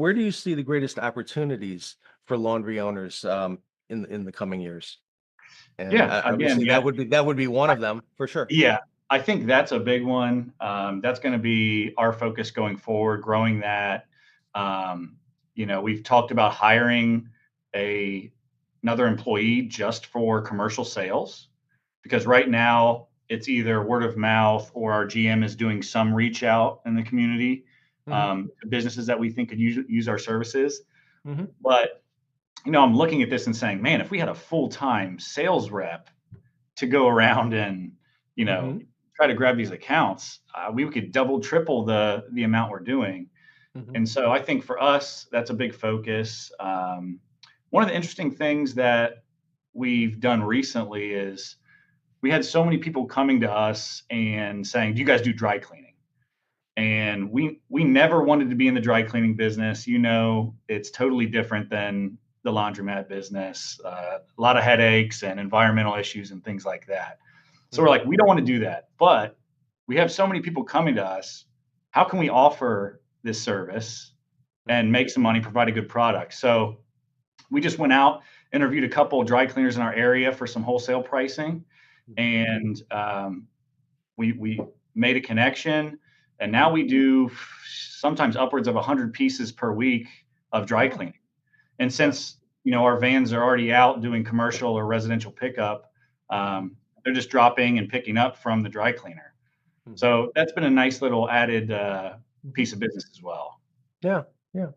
Where do you see the greatest opportunities for laundry owners, in the coming years? And, Yeah, again, obviously, yeah, that would be one of them for sure. yeah, I think that's a big one. That's going to be our focus going forward, growing that. Um, we've talked about hiring a another employee just for commercial sales because right now it's either word of mouth or our GM is doing some reach out in the community Mhm, to businesses that we think could use our services. mhm, But I'm looking at this and saying, man, if we had a full time sales rep to go around and you know mhm, try to grab these accounts, we could double, triple the amount we're doing. mhm, And so I think for us, that's a big focus. One of the interesting things that we've done recently is we had so many people coming to us and saying, "Do you guys do dry cleaning?" And we never wanted to be in the dry cleaning business. It's totally different than the laundromat business. A lot of headaches and environmental issues and things like that. So we're mhm, like, we don't want to do that, but we have so many people coming to us. How can we offer this service and mhm, make some money, provide a good product? So we just went out, interviewed a couple of dry cleaners in our area for some wholesale pricing, mhm. and we made a connection, and now we do sometimes upwards of 100 pieces per week of dry Oh, cleaning. And yeah. since our vans are already out doing commercial or residential pickup, Mhm, they're just dropping and picking up from the dry cleaner. mhm, So that's been a nice little added mhm. piece of business as well. Yeah, yeah.